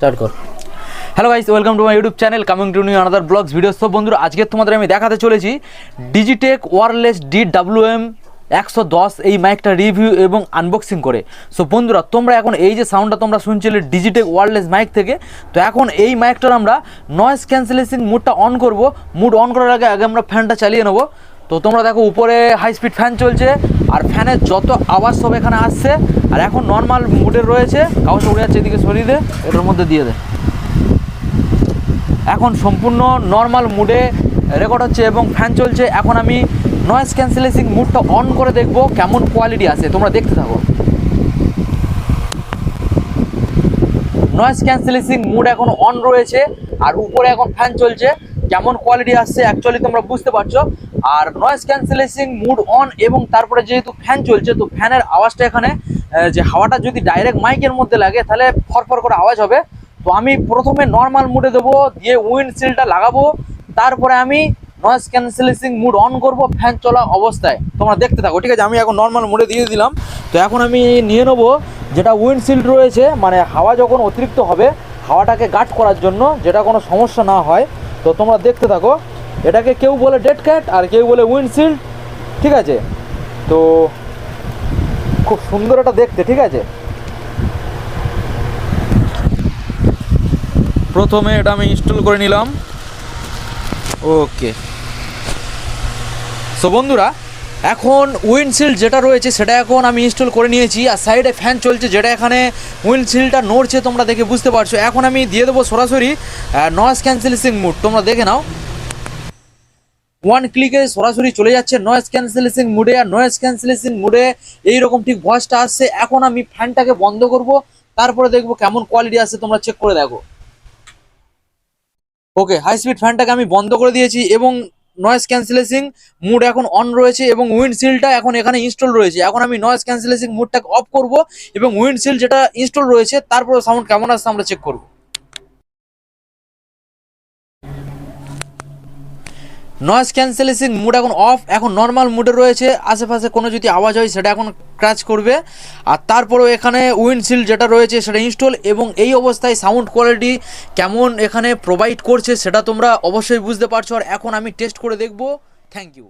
Start কর। Hello guys, welcome to my YouTube channel coming to new another blogs video. সব বন্ধুরা, আজকে তোমাদের আমি দেখাতে চলেছি ডিজিটেক ওয়্যারলেস DWM 110 এই মাইকটা রিভিউ এবং আনবক্সিং করে। সো বন্ধুরা, তোমরা এখন এই যে সাউন্ডটা তোমরা শুনছিলে ডিজিটেক ওয়্যারলেস মাইক থেকে, তো এখন এই মাইকটার আমরা নয়েজ ক্যান্সেলেশন মুডটা অন করব। মুড অন করার আগে আমরা ফ্যানটা চালিয়ে নেব। তো তোমরা দেখো উপরে হাই স্পিড ফ্যান চলছে, আর ফ্যানের যত আওয়াজ সব এখানে আসছে। আর এখন নর্মাল মুডের রয়েছে, কাগজটা উড়ে যাচ্ছে, এদিকে সরিয়ে দে, এটার মধ্যে দিয়ে দে। এখন সম্পূর্ণ নর্মাল মুডে রেকর্ড হচ্ছে এবং ফ্যান চলছে। এখন আমি নয়েজ ক্যান্সেলেশন মুডটা অন করে দেখব কেমন কোয়ালিটি আসে, তোমরা দেখতে থাকো। নয়েজ ক্যান্সেলেশন মুড এখন অন রয়েছে, আর উপরে এখন ফ্যান চলছে। কেমন কোয়ালিটি আসছে অ্যাকচুয়ালি তোমরা বুঝতে পারছো। আর নয়েজ ক্যান্সেলেশন মুড অন এবং তারপরে যেহেতু ফ্যান চলছে, তো ফ্যানের আওয়াজটা এখানে যে হাওয়াটা যদি ডাইরেক্ট মাইকের মধ্যে লাগে তাহলে ফরফর করে আওয়াজ হবে। তো আমি প্রথমে নর্মাল মুডে দেবো, দিয়ে উইন্ডশিল্ডটা লাগাবো, তারপরে আমি নয়েজ ক্যান্সেলেশন মুড অন করব ফ্যান চলা অবস্থায়। তোমরা দেখতে থাকো, ঠিক আছে? আমি এখন নর্মাল মুডে দিয়ে দিলাম। তো এখন আমি নিয়ে নেবো যেটা উইন্ডশিল্ড রয়েছে, মানে হাওয়া যখন অতিরিক্ত হবে হাওয়াটাকে গার্ড করার জন্য, যেটা কোনো সমস্যা না হয়। তো তোমরা দেখতে থাকো। এটাকে কেউ বলে ডেড ক্যাট আর কেউ বলে উইন্ডশিল্ড, ঠিক আছে? তো খুব সুন্দর এটা দেখতে, ঠিক আছে? প্রথমে এটা আমি ইনস্টল করে নিলাম। ওকে, সো বন্ধুরা, এখন উইন্ডশিল্ড যেটা রয়েছে সেটা এখন আমি ইনস্টল করে নিয়েছি, আর সাইডে ফ্যান চলছে যেটা এখানে উইন্ডশিল্ডটা নড়ছে, তোমরা দেখে বুঝতে পারছো। এখন আমি দিয়ে দেবো সরাসরি নয়েজ ক্যান্সেলেশন মুড, তোমরা দেখে নাও। ওয়ান ক্লিকে সরাসরি চলে যাচ্ছে নয়েজ ক্যান্সেলেশন মুডে, আর নয়েজ ক্যান্সেলেশন মুডে এইরকম ঠিক ভয়েসটা আসছে। এখন আমি ফ্যানটাকে বন্ধ করব, তারপরে দেখবো কেমন কোয়ালিটি আসছে, তোমরা চেক করে দেখো। ওকে, হাই স্পিড ফ্যানটাকে আমি বন্ধ করে দিয়েছি এবং নয়েজ ক্যান্সেলেশন মুড এখন অন রয়েছে এবং উইন্ডশিল্ডটা এখন এখানে ইনস্টল রয়েছে। এখন আমি নয়েজ ক্যান্সেলেশন মুডটাকে অফ করব এবং উইন্ডশিল্ড যেটা ইনস্টল রয়েছে তারপরে সাউন্ড কেমন আসছে আমরা চেক করব। নয়েজ ক্যান্সেলেশন মুড এখন অফ, এখন নর্মাল মুডে রয়েছে। আশেপাশে কোনো যদি আওয়াজ হয় সেটা এখন ক্র্যাচ করবে। আর তারপরেও এখানে উইন্ডশিল্ড যেটা রয়েছে সেটা ইনস্টল, এবং এই অবস্থায় সাউন্ড কোয়ালিটি কেমন এখানে প্রোভাইড করছে সেটা তোমরা অবশ্যই বুঝতে পারছো। আর এখন আমি টেস্ট করে দেখব। Thank you.